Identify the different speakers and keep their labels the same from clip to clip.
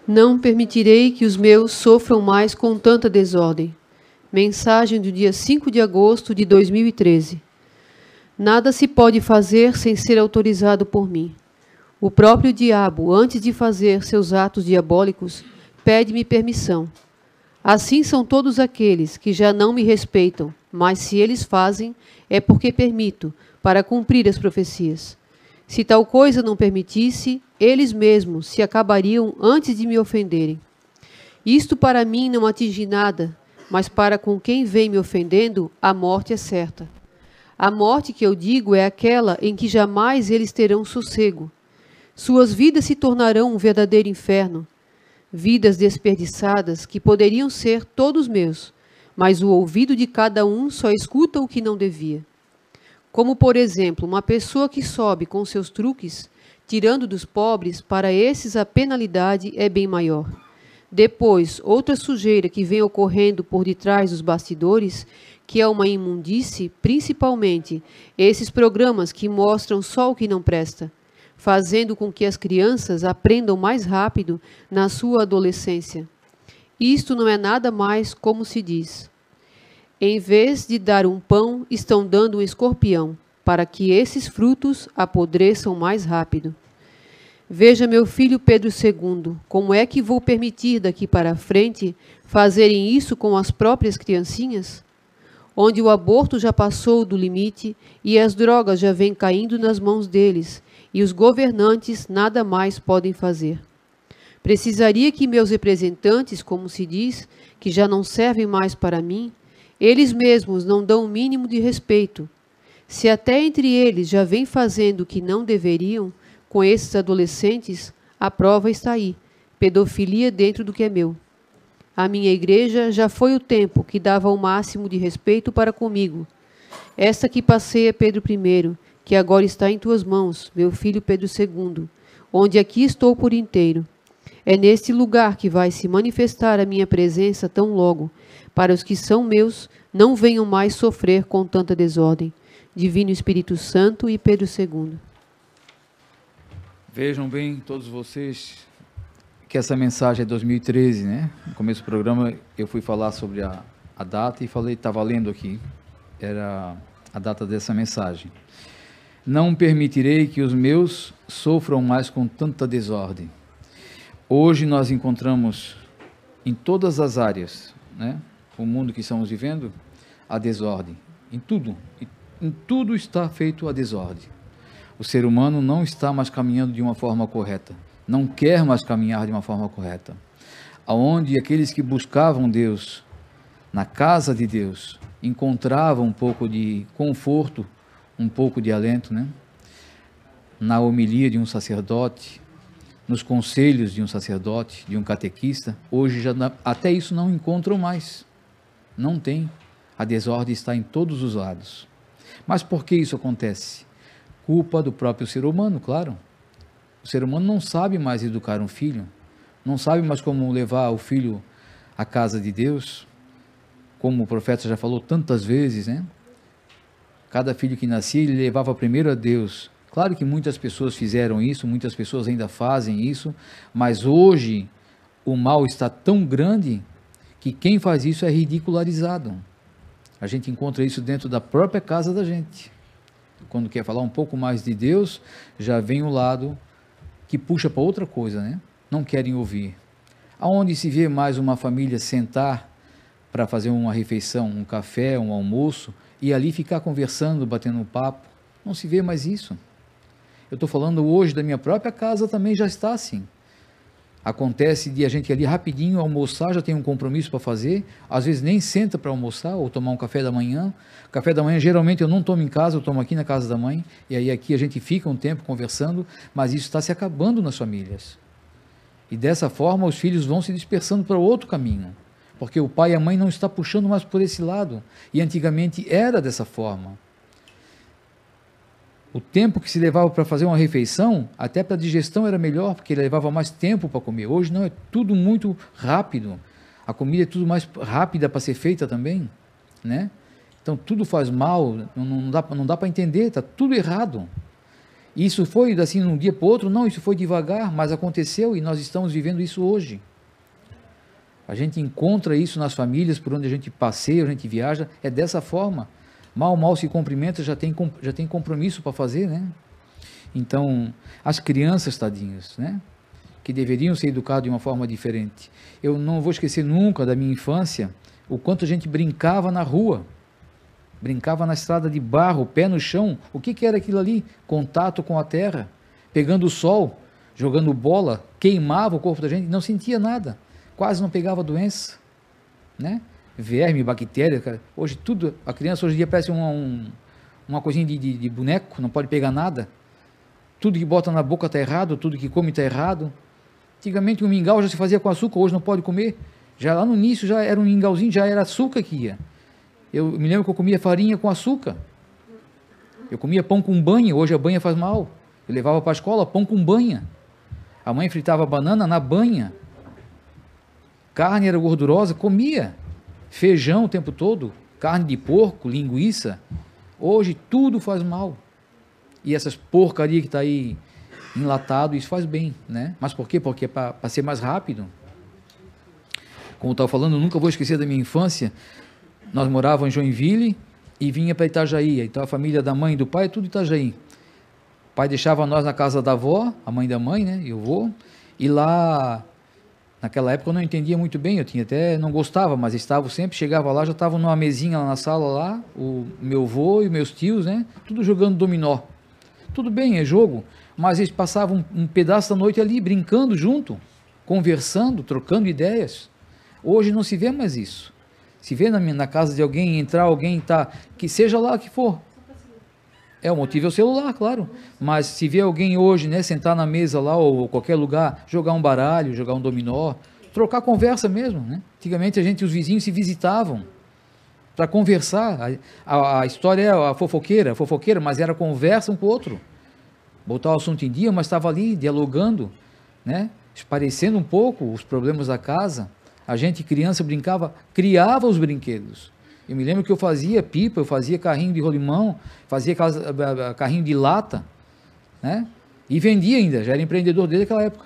Speaker 1: Não permitirei que os meus sofram mais com tanta desordem. Mensagem do dia 5 de agosto de 2013. Nada se pode fazer sem ser autorizado por mim. O próprio diabo, antes de fazer seus atos diabólicos, pede-me permissão. Assim são todos aqueles que já não me respeitam, mas se eles fazem, é porque permito, para cumprir as profecias. Se tal coisa não permitisse, eles mesmos se acabariam antes de me ofenderem. Isto para mim não atinge nada, mas para com quem vem me ofendendo, a morte é certa. A morte que eu digo é aquela em que jamais eles terão sossego. Suas vidas se tornarão um verdadeiro inferno, vidas desperdiçadas que poderiam ser todos meus, mas o ouvido de cada um só escuta o que não devia. Como, por exemplo, uma pessoa que sobe com seus truques, tirando dos pobres, para esses a penalidade é bem maior. Depois, outra sujeira que vem ocorrendo por detrás dos bastidores, que é uma imundície, principalmente esses programas que mostram só o que não presta, fazendo com que as crianças aprendam mais rápido na sua adolescência. Isto não é nada mais como se diz. Em vez de dar um pão, estão dando um escorpião, para que esses frutos apodreçam mais rápido. Veja meu filho Pedro II, como é que vou permitir daqui para frente fazerem isso com as próprias criancinhas? Onde o aborto já passou do limite e as drogas já vêm caindo nas mãos deles, e os governantes nada mais podem fazer. Precisaria que meus representantes, como se diz, que já não servem mais para mim, eles mesmos não dão o mínimo de respeito. Se até entre eles já vêm fazendo o que não deveriam, com esses adolescentes, a prova está aí, pedofilia dentro do que é meu. A minha igreja já foi o tempo que dava o máximo de respeito para comigo. Esta que passeia Pedro I, que agora está em tuas mãos, meu filho Pedro II, onde aqui estou por inteiro. É neste lugar que vai se manifestar a minha presença tão logo, para os que são meus, não venham mais sofrer com tanta desordem. Divino Espírito Santo e Pedro II.
Speaker 2: Vejam bem, todos vocês, que essa mensagem é 2013, né? No começo do programa eu fui falar sobre a data e falei, estava lendo aqui, era a data dessa mensagem. Não permitirei que os meus sofram mais com tanta desordem. Hoje nós encontramos em todas as áreas, né? O mundo que estamos vivendo, a desordem. Em tudo está feito a desordem. O ser humano não está mais caminhando de uma forma correta, não quer mais caminhar de uma forma correta. Aonde aqueles que buscavam Deus, na casa de Deus, encontravam um pouco de conforto, um pouco de alento, né? Na homilia de um sacerdote, nos conselhos de um sacerdote, de um catequista, hoje já até isso não encontram mais. Não tem. A desordem está em todos os lados. Mas por que isso acontece? Culpa do próprio ser humano, claro. O ser humano não sabe mais educar um filho, não sabe mais como levar o filho à casa de Deus, como o profeta já falou tantas vezes, né? Cada filho que nascia, ele levava primeiro a Deus. Claro que muitas pessoas fizeram isso, muitas pessoas ainda fazem isso, mas hoje o mal está tão grande que quem faz isso é ridicularizado. A gente encontra isso dentro da própria casa da gente. Quando quer falar um pouco mais de Deus, já vem o lado que puxa para outra coisa, né? Não querem ouvir. Aonde se vê mais uma família sentar para fazer uma refeição, um café, um almoço, e ali ficar conversando, batendo um papo, não se vê mais isso. Eu estou falando hoje da minha própria casa, também já está assim. Acontece de a gente ali rapidinho almoçar, já tem um compromisso para fazer, às vezes nem senta para almoçar ou tomar um café da manhã. Café da manhã geralmente eu não tomo em casa, eu tomo aqui na casa da mãe, e aí aqui a gente fica um tempo conversando, mas isso está se acabando nas famílias. E dessa forma os filhos vão se dispersando para outro caminho, porque o pai e a mãe não estão puxando mais por esse lado, e antigamente era dessa forma. O tempo que se levava para fazer uma refeição, até para a digestão era melhor, porque levava mais tempo para comer. Hoje não, é tudo muito rápido. A comida é tudo mais rápida para ser feita também, né? Então tudo faz mal, não dá para entender, está tudo errado. Isso foi assim de um dia para o outro? Não, isso foi devagar, mas aconteceu e nós estamos vivendo isso hoje. A gente encontra isso nas famílias por onde a gente passeia, a gente viaja, é dessa forma. Mal se cumprimenta, já tem compromisso para fazer, né? Então, as crianças, tadinhas, né? Que deveriam ser educadas de uma forma diferente. Eu não vou esquecer nunca da minha infância, o quanto a gente brincava na rua, brincava na estrada de barro, pé no chão. O que era aquilo ali? Contato com a terra, pegando o sol, jogando bola, queimava o corpo da gente, não sentia nada, quase não pegava doença, né? Verme, bactéria, cara. Hoje tudo, a criança hoje em dia parece uma coisinha de boneco, não pode pegar nada, tudo que bota na boca está errado, tudo que come está errado. Antigamente um mingau já se fazia com açúcar, hoje não pode comer, já lá no início já era um mingauzinho, já era açúcar que ia. Eu me lembro que eu comia farinha com açúcar, eu comia pão com banha, hoje a banha faz mal, eu levava para a escola pão com banha, a mãe fritava banana na banha, carne era gordurosa, comia, feijão o tempo todo, carne de porco, linguiça, hoje tudo faz mal, e essas porcaria que está aí enlatado, isso faz bem, né? Mas por quê? Porque é para ser mais rápido. Como eu estava falando, eu nunca vou esquecer da minha infância, nós morávamos em Joinville e vinha para Itajaí, então a família da mãe e do pai é tudo Itajaí. O pai deixava nós na casa da avó, a mãe da mãe, né? Eu vou, e lá, naquela época eu não entendia muito bem, eu tinha até, não gostava, mas estava sempre, chegava lá, já estavam numa mesinha lá na sala lá, o meu avô e meus tios, né? Tudo jogando dominó. Tudo bem, é jogo, mas eles passavam um pedaço da noite ali, brincando junto, conversando, trocando ideias. Hoje não se vê mais isso. Se vê na casa de alguém, entrar alguém, que seja lá que for. O motivo é o celular, claro. Mas se vê alguém hoje, né, sentar na mesa lá, ou qualquer lugar, jogar um baralho, jogar um dominó, trocar conversa mesmo, né? Antigamente os vizinhos se visitavam para conversar. A história é a fofoqueira, mas era conversa um com o outro. Botar o assunto em dia, mas estava ali dialogando, né? Esparecendo um pouco os problemas da casa. A gente, criança, brincava, criava os brinquedos. Eu me lembro que eu fazia pipa, eu fazia carrinho de rolimão, fazia carrinho de lata, né? E vendia ainda, já era empreendedor desde aquela época.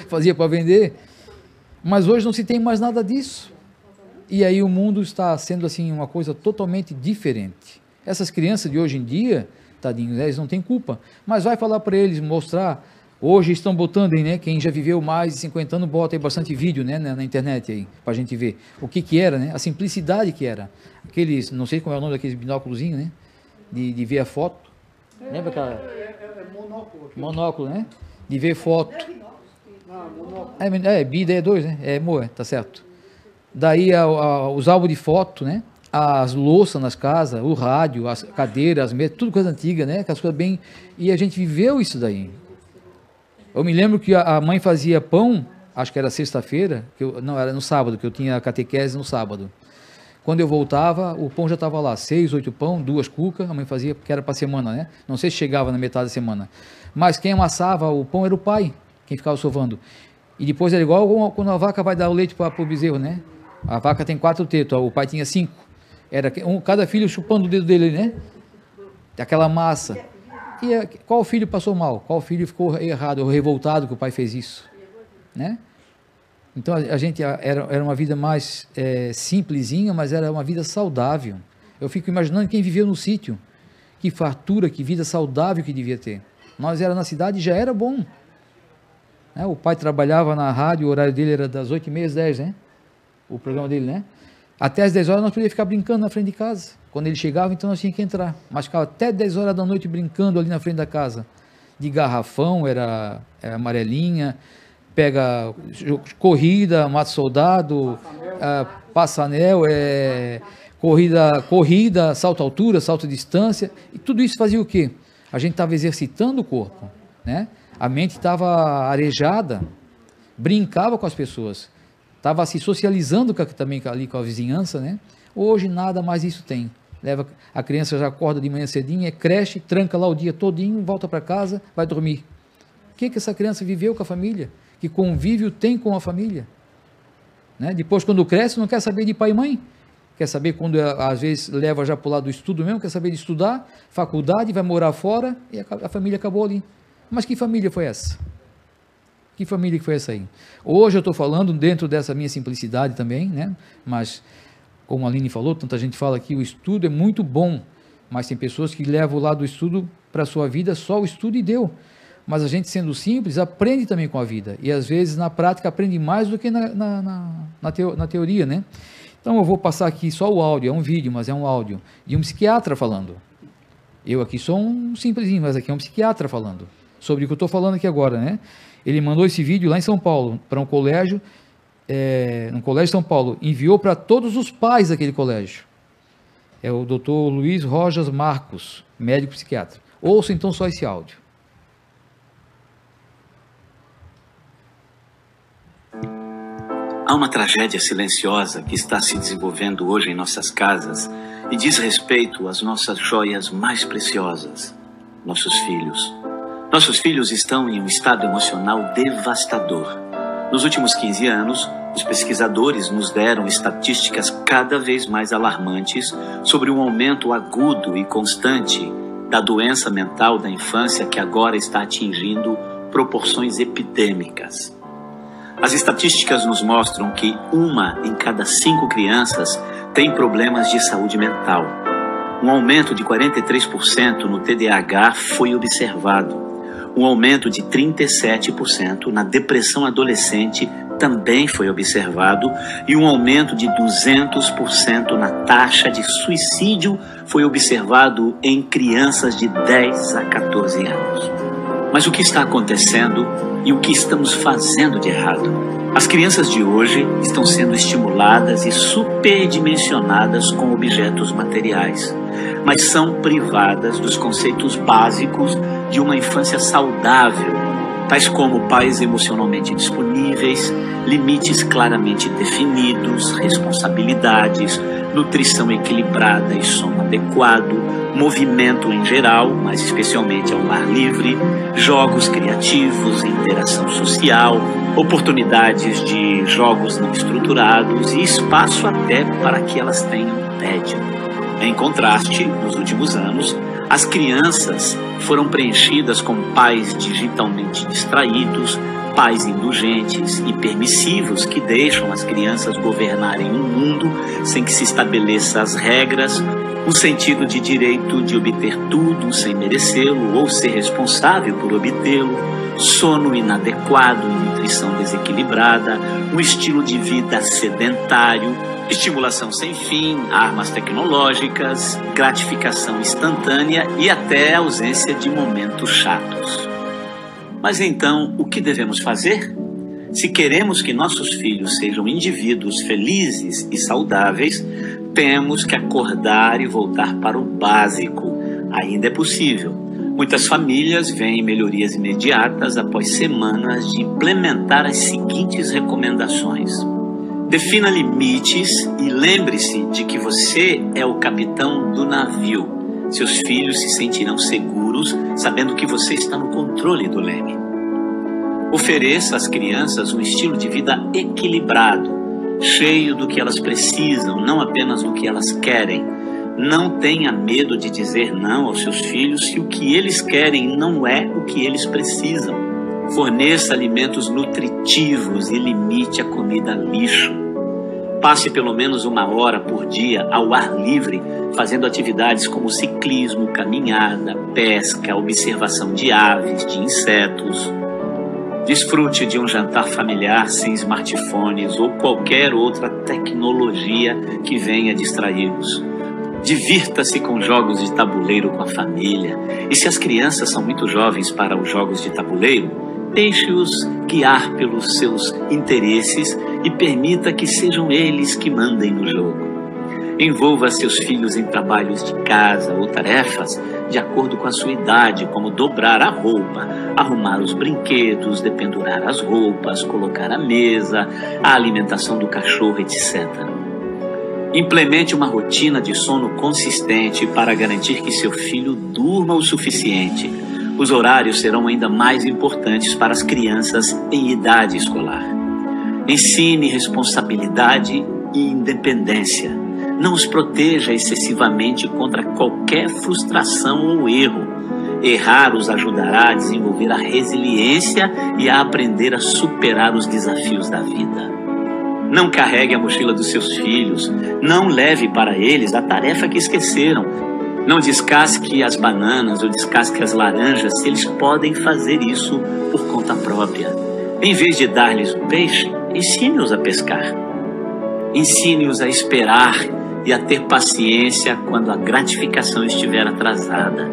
Speaker 2: Fazia para vender. Mas hoje não se tem mais nada disso. E aí o mundo está sendo assim uma coisa totalmente diferente. Essas crianças de hoje em dia, tadinhos, eles não têm culpa. Mas vai falar para eles, mostrar. Hoje estão botando aí, né? Quem já viveu mais de 50 anos bota aí bastante vídeo, né? Na internet aí, para a gente ver o que era, né? A simplicidade que era. Aqueles, não sei como é o nome daqueles binóculozinhos, né? De ver a foto. Lembra aquela? Monóculo. Monóculo, né? De ver foto. Bida é dois, né? Tá certo. Daí os álbuns de foto, né? As louças nas casas, o rádio, as cadeiras, as mesas, tudo coisa antiga, né? Aquelas coisas bem... E a gente viveu isso daí. Eu me lembro que a mãe fazia pão, acho que era sexta-feira, não, era no sábado, que eu tinha catequese no sábado. Quando eu voltava, o pão já estava lá, 6, 8 pão, 2 cucas, a mãe fazia, porque era para a semana, né? Não sei se chegava na metade da semana. Mas quem amassava o pão era o pai, quem ficava sovando. E depois era igual quando a vaca vai dar o leite para o bezerro, né? A vaca tem 4 tetos, o pai tinha 5. Era cada filho chupando o dedo dele, né? Aquela massa. E qual filho passou mal? Qual filho ficou errado, ou revoltado que o pai fez isso? Né? Então a gente era uma vida mais simplesinha, mas era uma vida saudável. Eu fico imaginando quem viveu no sítio, que fartura, que vida saudável que devia ter. Nós era na cidade e já era bom. Né? O pai trabalhava na rádio, o horário dele era das 8h30 às 10, né? O programa dele, né? Até às 10 horas nós podíamos ficar brincando na frente de casa. Quando ele chegava, então nós tínhamos que entrar. Mas ficava até 10 horas da noite brincando ali na frente da casa. De garrafão, era amarelinha, pega corrida, mata soldado, passa-anel, corrida, salto altura, salto distância. E tudo isso fazia o quê? A gente estava exercitando o corpo, né? A mente estava arejada, brincava com as pessoas. Estava se socializando também ali com a vizinhança, né? Hoje nada mais isso tem. A criança já acorda de manhã cedinho, creche, tranca lá o dia todinho, volta para casa, vai dormir. O que essa criança viveu com a família? Que convívio tem com a família? Né? Depois, quando cresce, não quer saber de pai e mãe. quer saber quando, às vezes, leva já para o lado do estudo mesmo, quer saber de estudar, faculdade, vai morar fora, e a família acabou ali. Mas que família foi essa? Que família que foi essa aí? Hoje eu estou falando dentro dessa minha simplicidade também, né? Mas, como a Aline falou, tanta gente fala que o estudo é muito bom, mas tem pessoas que levam o lado do estudo para a sua vida, só o estudo e deu. Mas a gente, sendo simples, aprende também com a vida. E, às vezes, na prática, aprende mais do que na teoria, né? Então, eu vou passar aqui só o áudio, é um vídeo, mas é um áudio, de um psiquiatra falando. Eu aqui sou um simplesinho, mas aqui é um psiquiatra falando. Sobre o que eu estou falando aqui agora, né? Ele mandou esse vídeo lá em São Paulo, para um colégio de São Paulo, enviou para todos os pais daquele colégio. É o Dr. Luiz Rojas Marcos, médico psiquiatra. Ouça então só esse áudio.
Speaker 3: Há uma tragédia silenciosa que está se desenvolvendo hoje em nossas casas e diz respeito às nossas joias mais preciosas, nossos filhos. Nossos filhos estão em um estado emocional devastador. Nos últimos 15 anos, os pesquisadores nos deram estatísticas cada vez mais alarmantes sobre um aumento agudo e constante da doença mental da infância que agora está atingindo proporções epidêmicas. As estatísticas nos mostram que 1 em cada 5 crianças tem problemas de saúde mental. Um aumento de 43% no TDAH foi observado. Um aumento de 37% na depressão adolescente também foi observado e um aumento de 200% na taxa de suicídio foi observado em crianças de 10 a 14 anos. Mas o que está acontecendo e o que estamos fazendo de errado? As crianças de hoje estão sendo estimuladas e superdimensionadas com objetos materiais, mas são privadas dos conceitos básicos de uma infância saudável, tais como pais emocionalmente disponíveis, limites claramente definidos, responsabilidades, nutrição equilibrada e sono adequado, movimento em geral, mas especialmente ao ar livre, jogos criativos, interação social, oportunidades de jogos não estruturados e espaço até para que elas tenham tédio. Em contraste, nos últimos anos, as crianças foram preenchidas com pais digitalmente distraídos, pais indulgentes e permissivos que deixam as crianças governarem um mundo sem que se estabeleça as regras, um sentido de direito de obter tudo sem merecê-lo ou ser responsável por obtê-lo, sono inadequado e nutrição desequilibrada, um estilo de vida sedentário, estimulação sem fim, armas tecnológicas, gratificação instantânea e até ausência de momentos chatos. Mas então, o que devemos fazer? Se queremos que nossos filhos sejam indivíduos felizes e saudáveis, temos que acordar e voltar para o básico. Ainda é possível. Muitas famílias veem melhorias imediatas após semanas de implementar as seguintes recomendações. Defina limites e lembre-se de que você é o capitão do navio. Seus filhos se sentirão seguros sabendo que você está no controle do leme. Ofereça às crianças um estilo de vida equilibrado, cheio do que elas precisam, não apenas do que elas querem. Não tenha medo de dizer não aos seus filhos se o que eles querem não é o que eles precisam. Forneça alimentos nutritivos e limite a comida lixo. Passe pelo menos 1 hora por dia ao ar livre, fazendo atividades como ciclismo, caminhada, pesca, observação de aves, de insetos. Desfrute de um jantar familiar sem smartphones ou qualquer outra tecnologia que venha distraí-los. Divirta-se com jogos de tabuleiro com a família. E se as crianças são muito jovens para os jogos de tabuleiro, deixe-os guiar pelos seus interesses e permita que sejam eles que mandem no jogo. Envolva seus filhos em trabalhos de casa ou tarefas de acordo com a sua idade, como dobrar a roupa, arrumar os brinquedos, dependurar as roupas, colocar a mesa, a alimentação do cachorro, etc. Implemente uma rotina de sono consistente para garantir que seu filho durma o suficiente. Os horários serão ainda mais importantes para as crianças em idade escolar. Ensine responsabilidade e independência. Não os proteja excessivamente contra qualquer frustração ou erro. Errar os ajudará a desenvolver a resiliência e a aprender a superar os desafios da vida. Não carregue a mochila dos seus filhos. Não leve para eles a tarefa que esqueceram. Não descasque as bananas ou descasque as laranjas se eles podem fazer isso por conta própria. Em vez de dar-lhes o peixe, ensine-os a pescar. Ensine-os a esperar e a ter paciência quando a gratificação estiver atrasada.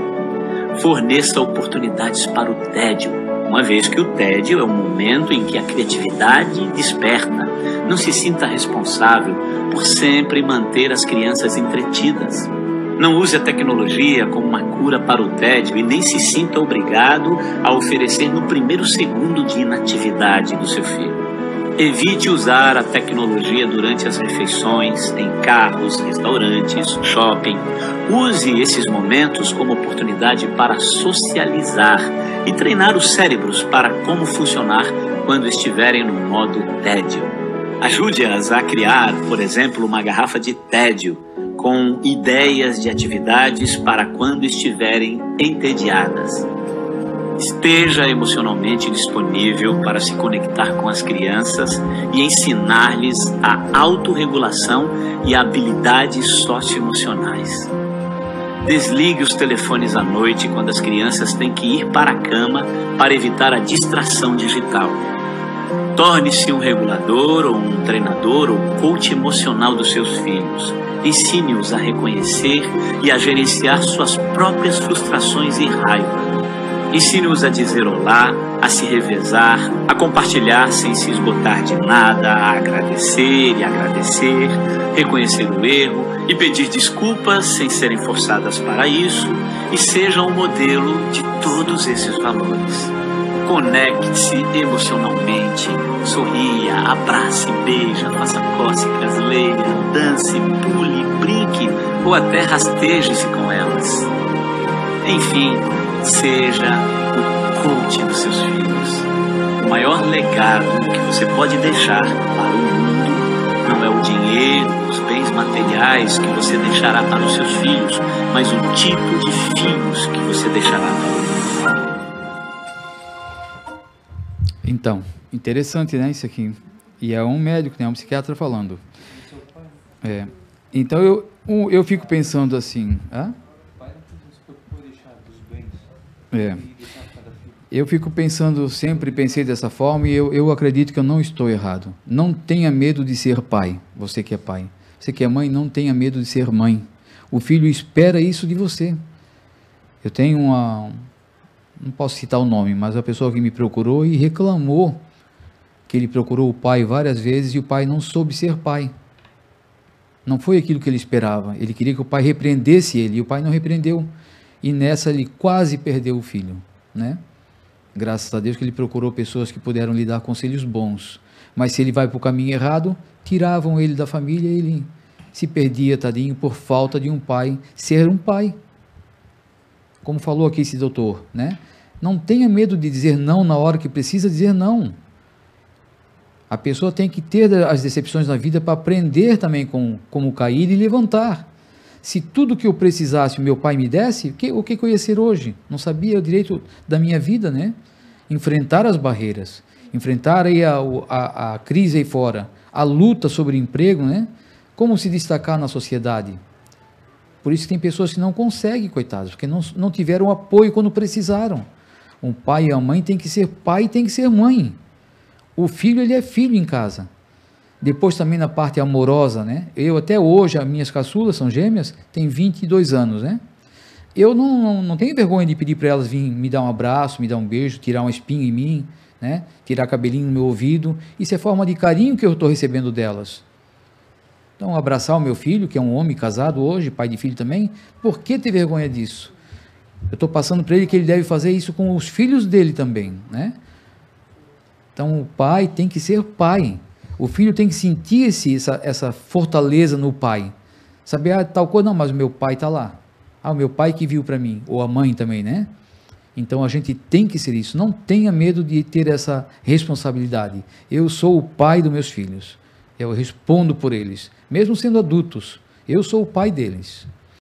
Speaker 3: Forneça oportunidades para o tédio, uma vez que o tédio é o momento em que a criatividade desperta. Não se sinta responsável por sempre manter as crianças entretidas. Não use a tecnologia como uma cura para o tédio e nem se sinta obrigado a oferecer no primeiro segundo de inatividade do seu filho. Evite usar a tecnologia durante as refeições, em carros, restaurantes, shopping. Use esses momentos como oportunidade para socializar e treinar os cérebros para como funcionar quando estiverem no modo tédio. Ajude-as a criar, por exemplo, uma garrafa de tédio com ideias de atividades para quando estiverem entediadas. Esteja emocionalmente disponível para se conectar com as crianças e ensinar-lhes a autorregulação e habilidades socioemocionais. Desligue os telefones à noite quando as crianças têm que ir para a cama para evitar a distração digital. Torne-se um regulador ou um treinador ou coach emocional dos seus filhos. Ensine-os a reconhecer e a gerenciar suas próprias frustrações e raiva. Ensine-os a dizer olá, a se revezar, a compartilhar sem se esgotar de nada, a agradecer e agradecer, reconhecer o erro e pedir desculpas sem serem forçadas para isso, e seja um modelo de todos esses valores. Conecte-se emocionalmente, sorria, abrace, beija, faça cócegas, leia, dance, pule, brinque ou até rasteje-se com elas. Enfim, seja o coach dos seus filhos. O maior legado que você pode deixar para o mundo não é o dinheiro, os bens materiais que você deixará para os seus filhos, mas o tipo de filhos que você deixará para o mundo.
Speaker 2: Então, interessante, né, isso aqui. E é um médico, né, um psiquiatra falando. Então, eu fico pensando assim... Eu fico pensando, sempre pensei dessa forma, e eu acredito que eu não estou errado. Não tenha medo de ser pai, você que é pai. Você que é mãe, não tenha medo de ser mãe. O filho espera isso de você. Eu tenho não posso citar o nome, mas a pessoa que me procurou e reclamou que ele procurou o pai várias vezes e o pai não soube ser pai. Não foi aquilo que ele esperava. Ele queria que o pai repreendesse ele e o pai não repreendeu. E nessa ele quase perdeu o filho, né? Graças a Deus que ele procurou pessoas que puderam lhe dar conselhos bons. Mas se ele vai para o caminho errado, tiravam ele da família e ele se perdia, tadinho, por falta de um pai, ser um pai. Como falou aqui esse doutor, né? Não tenha medo de dizer não na hora que precisa dizer não. A pessoa tem que ter as decepções na vida para aprender também como cair e levantar. Se tudo que eu precisasse o meu pai me desse, o que eu ia ser hoje? Não sabia o direito da minha vida, né? Enfrentar as barreiras, enfrentar aí a crise aí fora, a luta sobre emprego, né? Como se destacar na sociedade. Por isso que tem pessoas que não conseguem, coitados, porque não tiveram apoio quando precisaram. Um pai e a mãe tem que ser pai e tem que ser mãe. O filho, ele é filho em casa. Depois também na parte amorosa, né? Eu até hoje, as minhas caçulas são gêmeas, têm 22 anos, né? Eu não tenho vergonha de pedir para elas virem me dar um abraço, me dar um beijo, tirar uma espinha em mim, né? Tirar cabelinho no meu ouvido. Isso é forma de carinho que eu estou recebendo delas. Então, abraçar o meu filho, que é um homem casado hoje, pai de filho também, por que ter vergonha disso? Eu estou passando para ele que ele deve fazer isso com os filhos dele também, né? Então, o pai tem que ser pai. O filho tem que sentir essa fortaleza no pai. Saber, tal coisa, não, mas o meu pai está lá. O meu pai que viu para mim, ou a mãe também, né? Então, a gente tem que ser isso. Não tenha medo de ter essa responsabilidade. Eu sou o pai dos meus filhos. Eu respondo por eles. Mesmo sendo adultos, Eu sou o pai deles.